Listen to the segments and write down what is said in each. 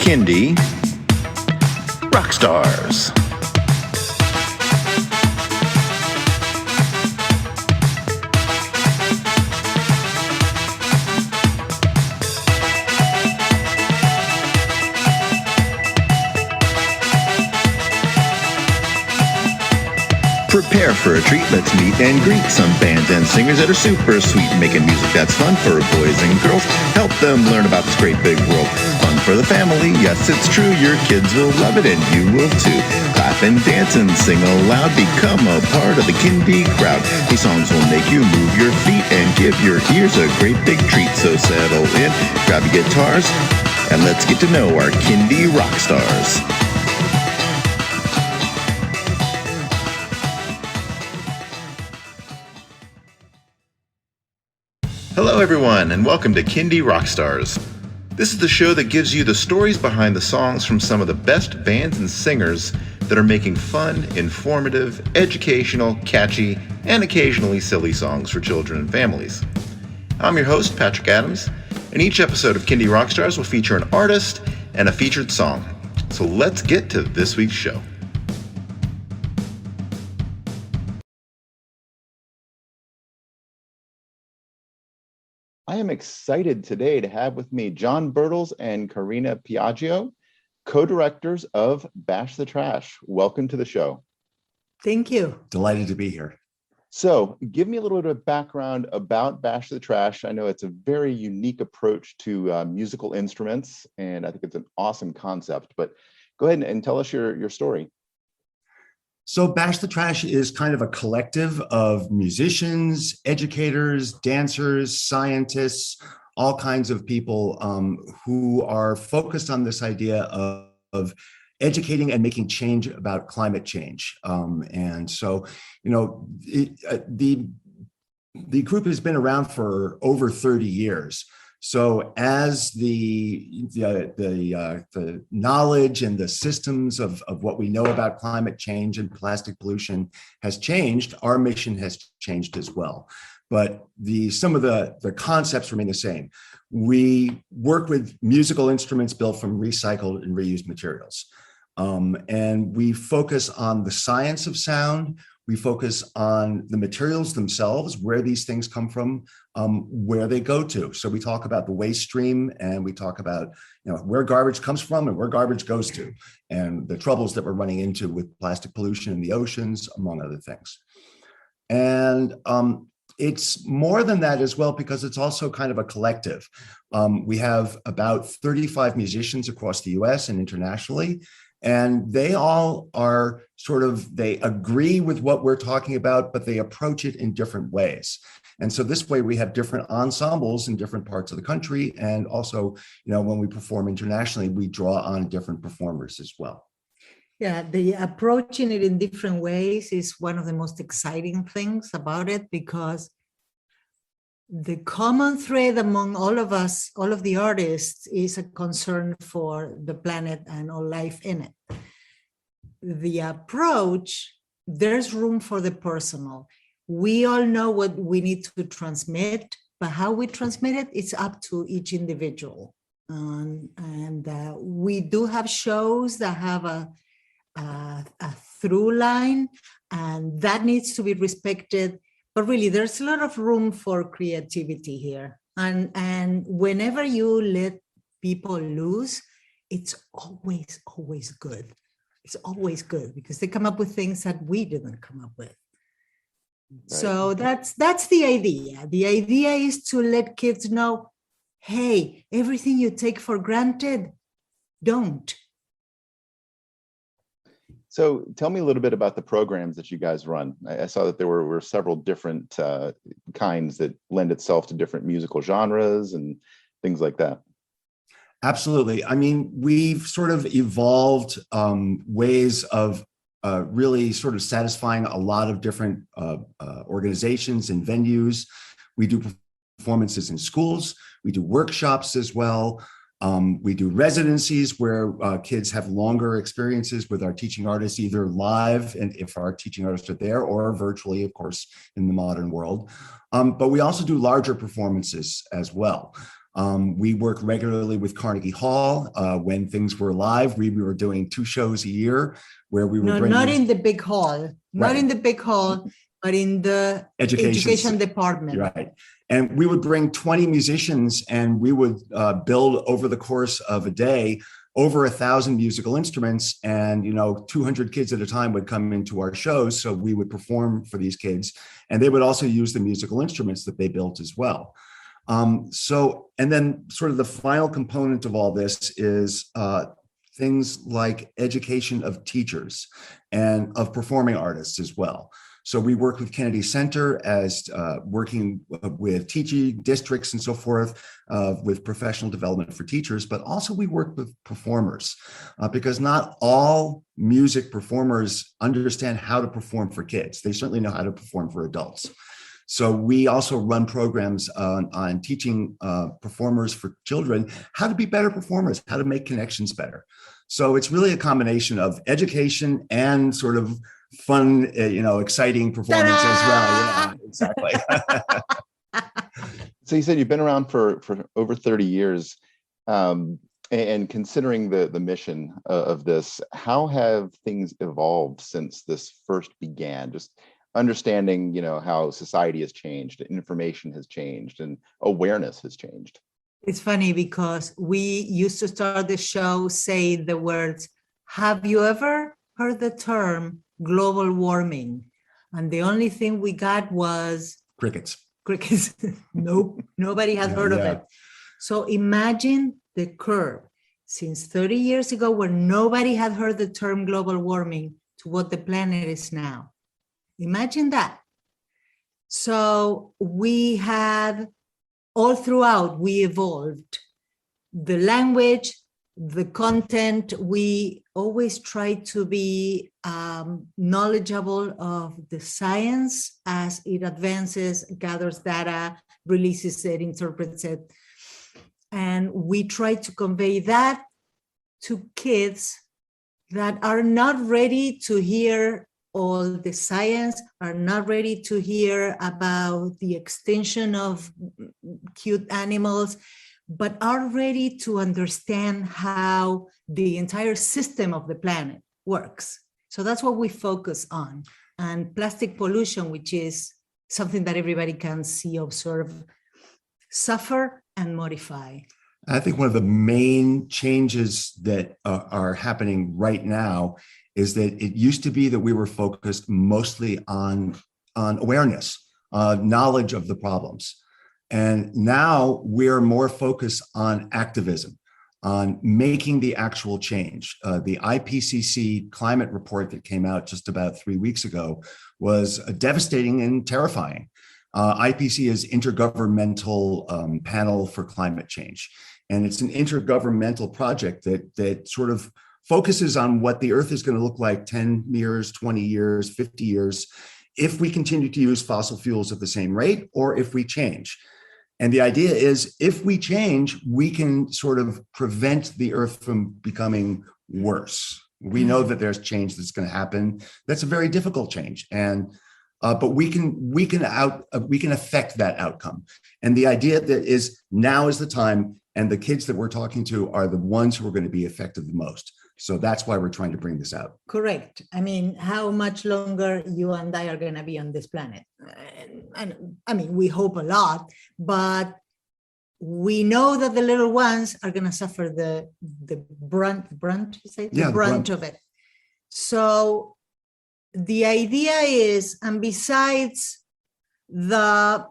Kindy Rockstars. Prepare for a treat, let's meet and greet some bands and singers that are super sweet, making music that's fun for boys and girls. Help them learn about this great big world. Fun for the family, yes it's true, your kids will love it and you will too. Clap and dance and sing aloud, become a part of the Kindy crowd. These songs will make you move your feet and give your ears a great big treat. So settle in, grab your guitars, and let's get to know our Kindy Rockstars. Hello everyone, and welcome to Kindy Rockstars. This is the show that gives you the stories behind the songs from some of the best bands and singers that are making fun, informative, educational, catchy, and occasionally silly songs for children and families. I'm your host, Patrick Adams, and each episode of Kindy Rockstars will feature an artist and a featured song. So let's get to this week's show. I am excited today to have with me John Bertles and Carina Piaggio, co-directors of Bash the Trash. Welcome to the show. Thank you. Delighted to be here. So give me a little bit of background about Bash the Trash. I know it's a very unique approach to musical instruments, and I think it's an awesome concept, but go ahead and tell us your story. So Bash the Trash is kind of a collective of musicians, educators, dancers, scientists, all kinds of people who are focused on this idea of educating and making change about climate change. And so, you know, the group has been around for over 30 years. So as the knowledge and the systems of what we know about climate change and plastic pollution has changed, our mission has changed as well. But some of the concepts remain the same. We work with musical instruments built from recycled and reused materials. And we focus on the science of sound. We focus on the materials themselves, where these things come from, where they go to. So we talk about the waste stream, and we talk about where garbage comes from and where garbage goes to, and the troubles that we're running into with plastic pollution in the oceans, among other things. And it's more than that as well, because it's also kind of a collective. We have about 35 musicians across the US and internationally. And they all are they agree with what we're talking about, but they approach it in different ways. And so this way we have different ensembles in different parts of the country. And also, when we perform internationally, we draw on different performers as well. Yeah, the approaching it in different ways is one of the most exciting things about it, because the common thread among all of us, all of the artists, is a concern for the planet and all life in it. The approach, there's room for the personal. We all know what we need to transmit, but how we transmit it, it's up to each individual. And we do have shows that have a through line, and that needs to be respected. But really, there's a lot of room for creativity here. And whenever you let people loose, it's always good. It's always good, because they come up with things that we didn't come up with. Right. So that's the idea. The idea is to let kids know, hey, everything you take for granted, don't. So tell me a little bit about the programs that you guys run. I saw that there were several different kinds that lend itself to different musical genres and things like that. Absolutely. I mean, we've sort of evolved ways of really sort of satisfying a lot of different organizations and venues. We do performances in schools. We do workshops as well. We do residencies where kids have longer experiences with our teaching artists, either live, and if our teaching artists are there, or virtually, of course, in the modern world. But we also do larger performances as well. We work regularly with Carnegie Hall. When things were live, we were doing 2 shows a year where we were No, bringing not in the big hall, not Right. in the big hall, but in the education department. Right. And we would bring 20 musicians, and we would build over the course of a day over 1,000 musical instruments, and 200 kids at a time would come into our shows. So we would perform for these kids, and they would also use the musical instruments that they built as well. And then sort of the final component of all this is things like education of teachers and of performing artists as well. So we work with Kennedy Center as working with teaching districts and so forth with professional development for teachers, but also we work with performers because not all music performers understand how to perform for kids. They certainly know how to perform for adults. So we also run programs on teaching performers for children how to be better performers, how to make connections better. So it's really a combination of education and sort of fun, exciting performance as well. Yeah, exactly. So you said you've been around for over 30 years. And considering the mission of this, how have things evolved since this first began? Just understanding, how society has changed, information has changed, and awareness has changed. It's funny because we used to start the show saying the words, have you ever heard the term global warming? And the only thing we got was Crickets. Nope, nobody had heard of it. So imagine the curve since 30 years ago where nobody had heard the term global warming to what the planet is now. Imagine that. So we had all throughout, we evolved the language, the content. We always try to be knowledgeable of the science as it advances, gathers data, releases it, interprets it. And we try to convey that to kids that are not ready to hear all the science, are not ready to hear about the extinction of cute animals, but are ready to understand how the entire system of the planet works. So that's what we focus on. And plastic pollution, which is something that everybody can see, observe, suffer, and modify. I think one of the main changes that are happening right now is that it used to be that we were focused mostly on awareness, knowledge of the problems. And now we're more focused on activism, on making the actual change. The IPCC climate report that came out just about 3 weeks ago was devastating and terrifying. IPCC is Intergovernmental Panel for Climate Change. And it's an intergovernmental project that sort of focuses on what the Earth is going to look like 10 years, 20 years, 50 years, if we continue to use fossil fuels at the same rate or if we change. And the idea is if we change, we can sort of prevent the Earth from becoming worse. We know that there's change that's going to happen. That's a very difficult change. But we can affect that outcome. And the idea that is now is the time, and the kids that we're talking to are the ones who are going to be affected the most. So that's why we're trying to bring this out. Correct. I mean, how much longer you and I are going to be on this planet? And I mean, we hope a lot, but we know that the little ones are going to suffer the brunt, you say? The brunt of it. So the idea is, and besides a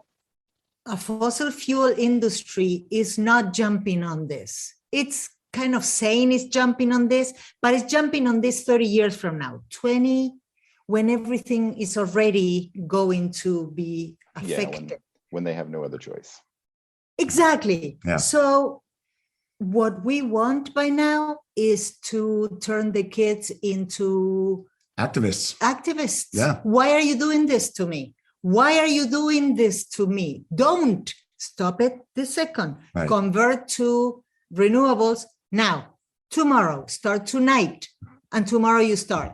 fossil fuel industry is not jumping on this. It's kind of saying it's jumping on this, but it's jumping on this 30 years from now, 20, when everything is already going to be affected. Yeah, when they have no other choice. Exactly. Yeah. So what we want by now is to turn the kids into activists. Yeah. Why are you doing this to me? Why are you doing this to me? Don't stop it this second. Right. Convert to renewables now, tomorrow, start tonight, and tomorrow you start.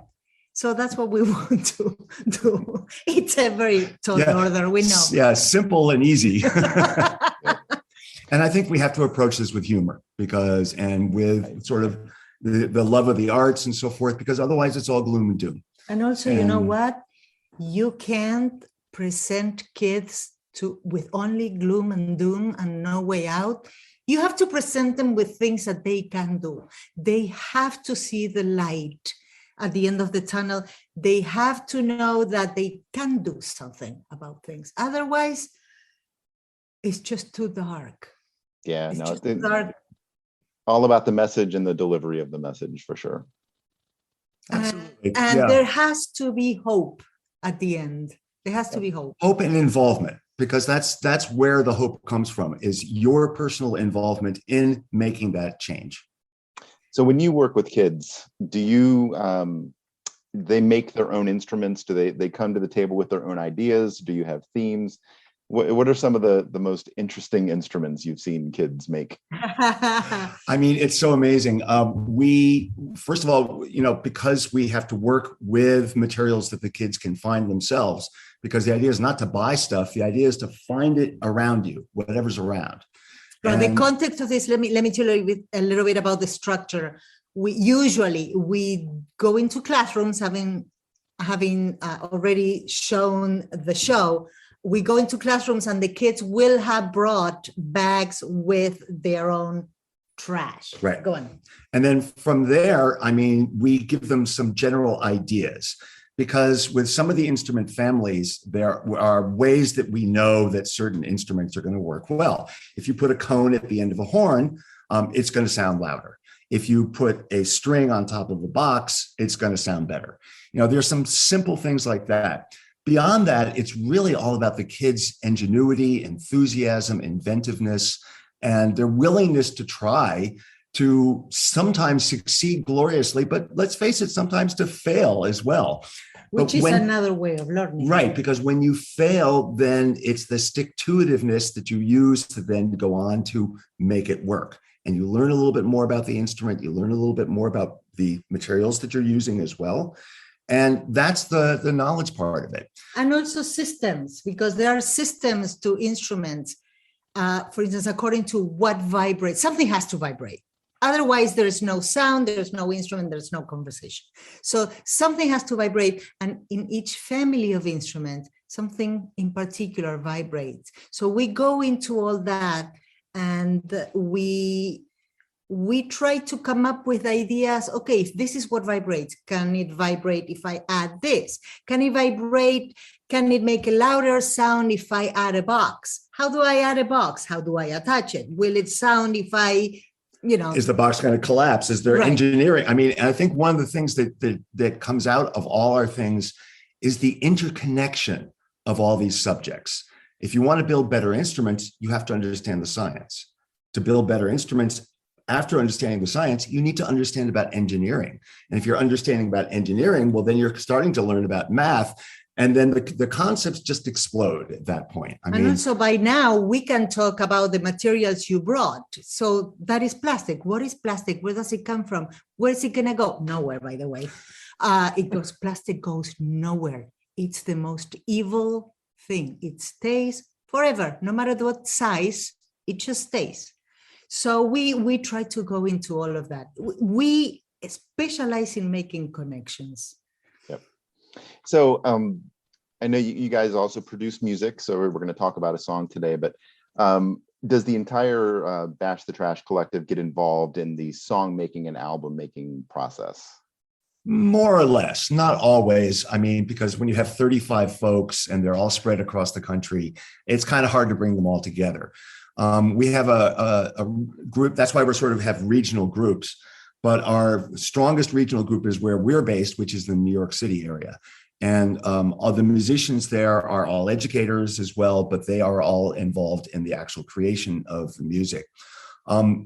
So that's what we want to do. It's a very tall order, we know. Yeah, simple and easy. And I think we have to approach this with humor and with sort of the love of the arts and so forth, because otherwise it's all gloom and doom. And also, you know what? You can't present kids with only gloom and doom and no way out. You have to present them with things that they can do. They have to see the light at the end of the tunnel. They have to know that they can do something about things. Otherwise, it's just too dark. Yeah, it's too dark. All about the message and the delivery of the message, for sure. Absolutely. And there has to be hope at the end. There has to be hope. Hope and involvement, because that's where the hope comes from, is your personal involvement in making that change. So when you work with kids, do you they make their own instruments? Do they come to the table with their own ideas? Do you have themes? What are some of the most interesting instruments you've seen kids make? I mean, it's so amazing. We, first of all, because we have to work with materials that the kids can find themselves, because the idea is not to buy stuff. The idea is to find it around you, whatever's around. Well, the context of this, let me tell you a little bit about the structure. We go into classrooms, having already shown the show. We go into classrooms and the kids will have brought bags with their own trash. Right. Go on. And then from there, I mean, we give them some general ideas, because with some of the instrument families, there are ways that we know that certain instruments are going to work well. If you put a cone at the end of a horn, it's going to sound louder. If you put a string on top of a box, it's going to sound better. There's some simple things like that. Beyond that, it's really all about the kids' ingenuity, enthusiasm, inventiveness, and their willingness to try, to sometimes succeed gloriously, but let's face it, sometimes to fail as well. Which is another way of learning. Right, because when you fail, then it's the stick-to-itiveness that you use to then go on to make it work. And you learn a little bit more about the instrument, you learn a little bit more about the materials that you're using as well. And that's the knowledge part of it. And also systems, because there are systems to instruments. For instance, according to what vibrates, something has to vibrate. Otherwise, there's no sound, there's no instrument, there's no conversation. So something has to vibrate. And in each family of instruments, something in particular vibrates. So we go into all that, and we try to come up with ideas. Okay, if this is what vibrates, can it vibrate if I add this? Can it vibrate? Can it make a louder sound if I add a box? How do I add a box? How do I attach it? Will it sound if I, Is the box going to collapse? Is there engineering? I mean, I think one of the things that comes out of all our things is the interconnection of all these subjects. If you want to build better instruments, you have to understand the science. To build better instruments, after understanding the science, you need to understand about engineering. And if you're understanding about engineering, well, then you're starting to learn about math. And then the concepts just explode at that point. And also by now, we can talk about the materials you brought. So that is plastic. What is plastic? Where does it come from? Where is it going to go? Nowhere, by the way. Plastic goes nowhere. It's the most evil thing. It stays forever, no matter what size, it just stays. So we try to go into all of that. We specialize in making connections. Yep. So I know you guys also produce music, so we're going to talk about a song today, but does the entire Bash the Trash collective get involved in the song making and album making process? More or less, not always. I mean, because when you have 35 folks and they're all spread across the country, it's kind of hard to bring them all together. We have a group, that's why we sort of have regional groups, but our strongest regional group is where we're based, which is the New York City area. And all the musicians there are all educators as well, but they are all involved in the actual creation of the music.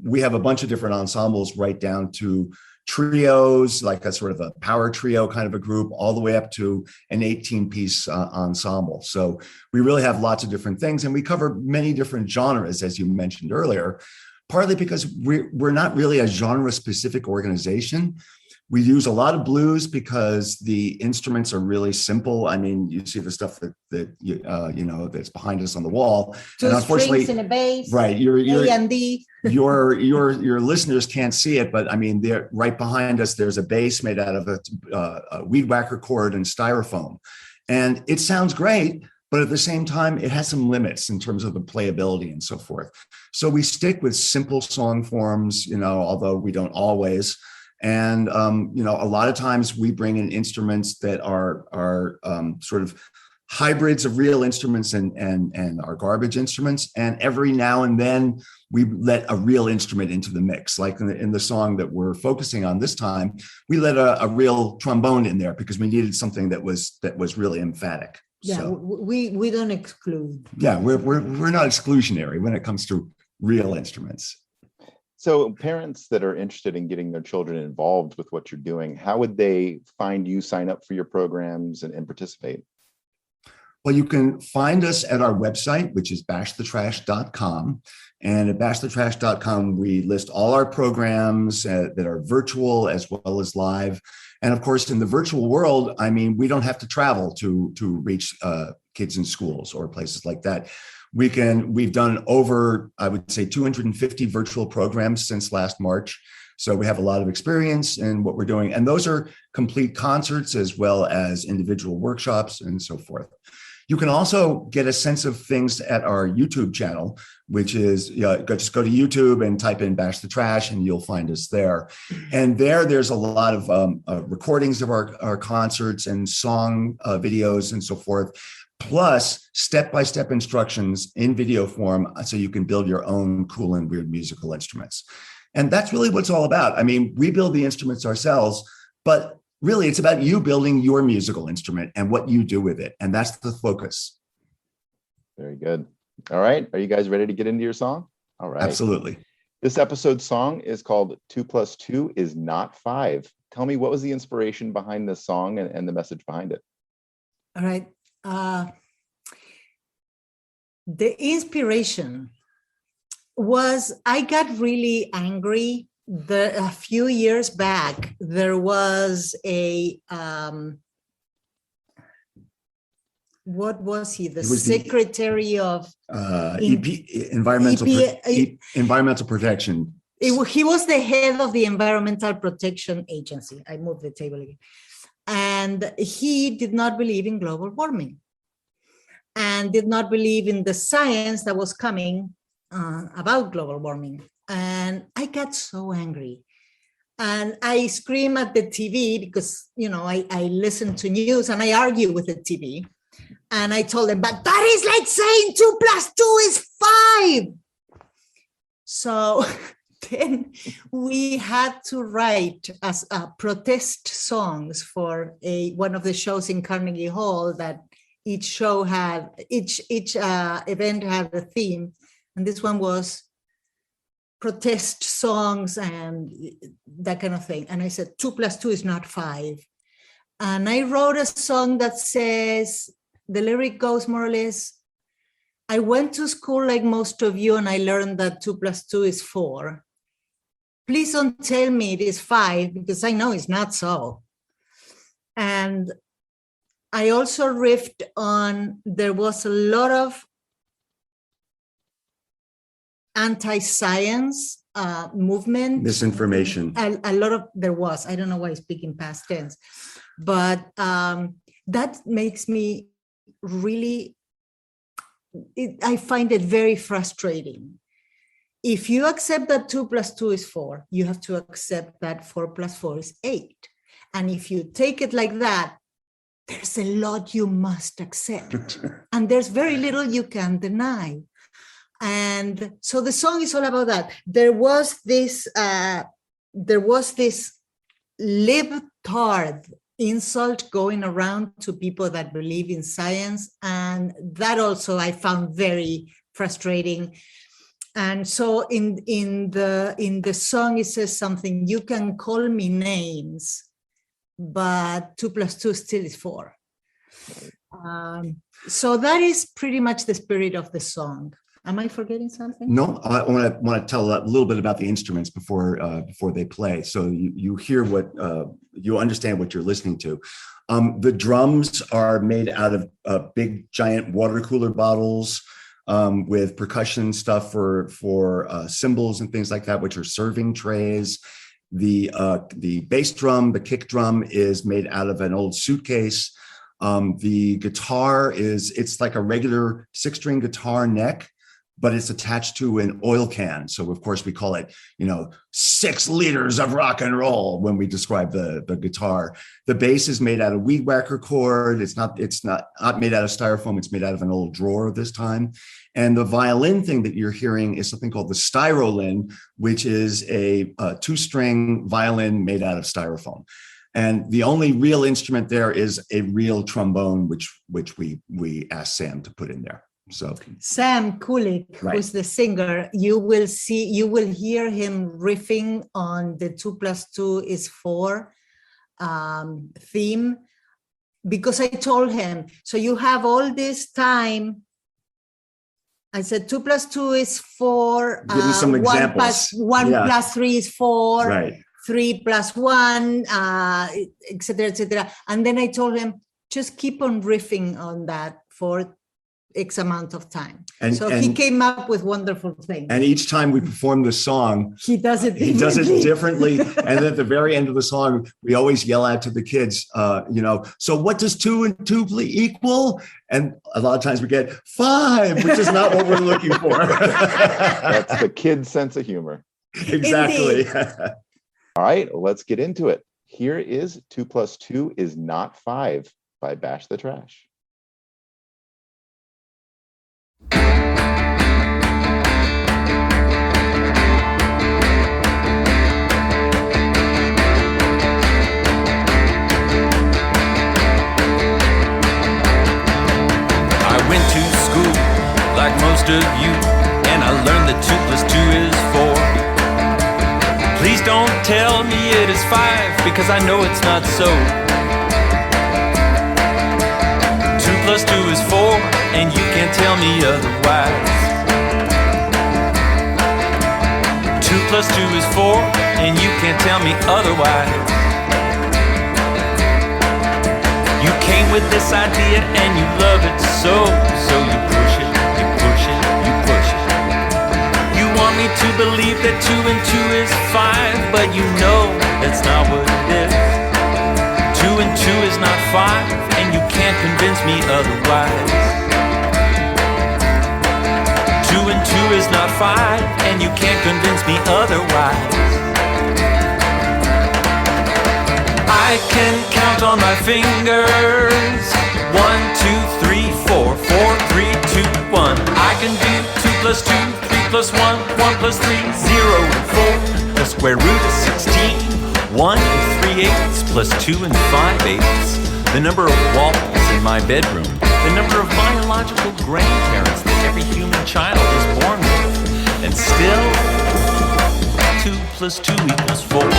We have a bunch of different ensembles, right down to trios, like a sort of a power trio kind of a group, all the way up to an 18-piece ensemble. So we really have lots of different things, and we cover many different genres, as you mentioned earlier, partly because we're not really a genre-specific organization. We use a lot of blues because the instruments are really simple. I mean, you see the stuff that's behind us on the wall. Two and unfortunately, strings and a bass, right? A and D. your listeners can't see it, but I mean, they're right behind us. There's a bass made out of a weed whacker cord and styrofoam, and it sounds great. But at the same time, it has some limits in terms of the playability and so forth. So we stick with simple song forms, although we don't always. And, a lot of times we bring in instruments that are sort of hybrids of real instruments and our garbage instruments. And every now and then we let a real instrument into the mix. Like in the song that we're focusing on this time, we let a real trombone in there because we needed something that was really emphatic. Yeah, So, we don't exclude. yeah, we're not exclusionary when it comes to real instruments. So parents that are interested in getting their children involved with what you're doing, how would they find you, sign up for your programs and participate? Well, you can find us at our website, which is bashthetrash.com. And at bashthetrash.com, we list all our programs that are virtual as well as live. And of course, in the virtual world, I mean, we don't have to travel to reach kids in schools or places like that. We've done over, I would say, 250 virtual programs since last March. So we have a lot of experience in what we're doing. And those are complete concerts as well as individual workshops and so forth. You can also get a sense of things at our YouTube channel, which is just go to YouTube and type in Bash the Trash and you'll find us there. And there's a lot of recordings of our concerts and song videos and so forth, plus step-by-step instructions in video form so you can build your own cool and weird musical instruments. And that's really what it's all about. I mean, we build the instruments ourselves, but really, it's about you building your musical instrument and what you do with it. And that's the focus. Very good. All right. Are you guys ready to get into your song? All right. Absolutely. This episode's song is called 2 + 2 is Not 5. Tell me, what was the inspiration behind this song and the message behind it? All right. The inspiration was, I got really angry. A few years back, there was a, what was he? The secretary of environmental protection. He was the head of the Environmental Protection Agency. I moved the table again. And he did not believe in global warming and did not believe in the science that was coming about global warming. And I got so angry. And I scream at the TV because, I listen to news and I argue with the TV. And I told them, but that is like saying 2 + 2 is 5. So then we had to write as protest songs for one of the shows in Carnegie Hall that each event had a theme. And this one was protest songs and that kind of thing. And I said, 2 + 2 is not 5. And I wrote a song that says, the lyric goes more or less, I went to school like most of you and I learned that 2 + 2 is 4. Please don't tell me it is 5 because I know it's not so. And I also riffed on, there was a lot of anti-science movement. Misinformation. A lot of, there was, I don't know why I speak in past tense, but that makes me really, I find it very frustrating. If you accept that 2 + 2 is 4, you have to accept that 4 + 4 is 8. And if you take it like that, there's a lot you must accept. And there's very little you can deny. And so the song is all about that. There was this libtard insult going around to people that believe in science. And that also I found very frustrating. And so in the song, it says something, you can call me names, but 2 + 2 still is 4. So that is pretty much the spirit of the song. Am I forgetting something? No, I want to tell a little bit about the instruments before they play, so you hear what you understand what you're listening to. The drums are made out of big giant water cooler bottles with percussion stuff for cymbals and things like that, which are serving trays. The bass drum, the kick drum, is made out of an old suitcase. The guitar it's like a regular 6-string guitar neck, but it's attached to an oil can. So of course we call it, 6 liters of rock and roll when we describe the guitar. The bass is made out of weed whacker cord. It's not made out of styrofoam. It's made out of an old drawer this time. And the violin thing that you're hearing is something called the styrolin, which is a 2-string violin made out of styrofoam. And the only real instrument there is a real trombone, which we asked Sam to put in there. So Sam Kulik, Right. who's the singer, you will hear him riffing on the 2 + 2 is 4 theme, because I told him, so you have all this time. I said 2 + 2 is 4. Give him some examples. 1 Yeah. + 3 is 4. right. 3 + 1, et cetera, et cetera. And then I told him, just keep on riffing on that for X amount of time. And- so he and- came up with wonderful things. And each time we perform the song, He does it he does it differently. differently. And at the very end of the song, we always yell out to the kids, so what does 2 and 2 equal? And a lot of times we get 5, which is not what we're looking for. That's the kid's sense of humor. Exactly. All right, let's get into it. Here is 2 + 2 is not 5 by Bash the Trash. I went to school like most of you, and I learned that 2 + 2 is 4. Please don't tell me it is 5, because I know it's not so. 2 + 2 is 4, and you can't tell me otherwise. 2 + 2 is 4, and you can't tell me otherwise. You came with this idea and you love it so you push it, you push it, you push it. You want me to believe that 2 and 2 is 5, but you know that's not what it is. 2 and 2 is not 5, and you can't convince me otherwise. 2 and 2 is not 5, and you can't convince me otherwise. I can count on my fingers. 1, 2, 3, 4, 4, 3, 2, 1. I can do 2 + 2, 3 + 1, 1 + 3, 0 and 4. The square root is 16. 1 and 3/8 plus 2 and 5/8. The number of walls in my bedroom. The number of biological grandparents that every human child is born with. And still, 2 + 2 equals 4.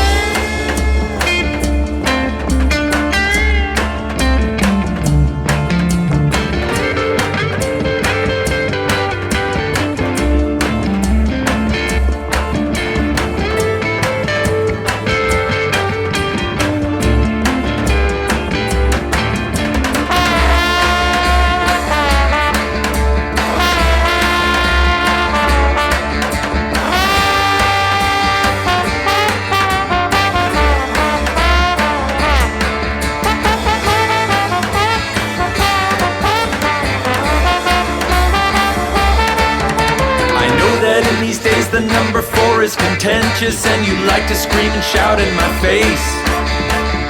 The number 4 is contentious, and you like to scream and shout in my face.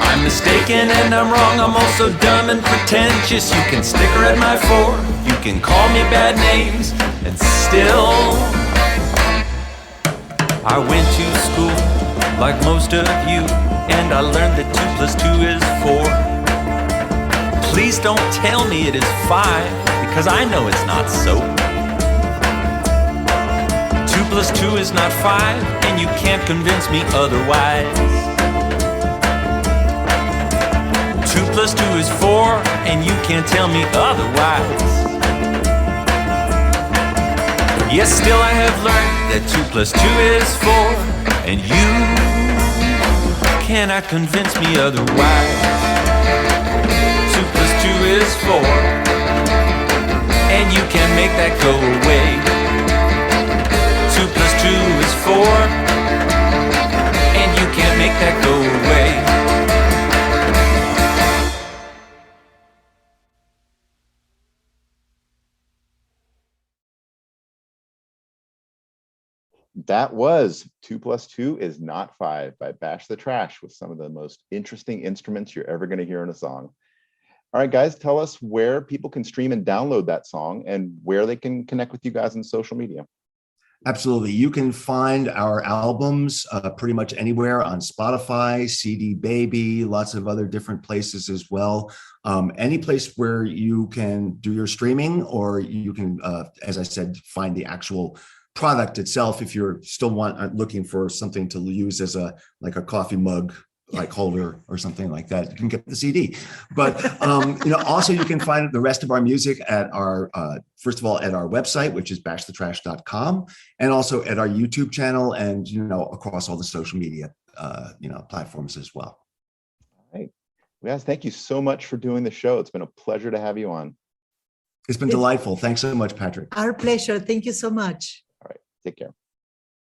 I'm mistaken and I'm wrong, I'm also dumb and pretentious. You can snicker at my 4, you can call me bad names, and still I went to school like most of you, and I learned that 2 + 2 is 4. Please don't tell me it is 5, because I know it's not so. 2 + 2 is not 5, and you can't convince me otherwise. 2 + 2 is 4, and you can't tell me otherwise. Yes, still I have learned that 2 plus 2 is 4, and you cannot convince me otherwise. 2 plus 2 is 4, and you can make that go away. 2 plus 2 is 4, and you can't make that go away. That was 2 plus 2 is not 5 by Bash the Trash, with some of the most interesting instruments you're ever going to hear in a song. All right, guys, tell us where people can stream and download that song and where they can connect with you guys on social media. Absolutely. You can find our albums pretty much anywhere on Spotify, CD Baby, lots of other different places as well. Any place where you can do your streaming, or you can, as I said, find the actual product itself. If you're still looking for something to use as a coffee mug like holder or something like that, you can get the CD. But also you can find the rest of our music at our first of all at our website, which is bashthetrash.com, and also at our YouTube channel, and across all the social media platforms as well. All right, guys, thank you so much for doing the show. It's been a pleasure to have you on. It's been delightful. Thanks so much, Patrick. Our pleasure. Thank you so much. All right, take care.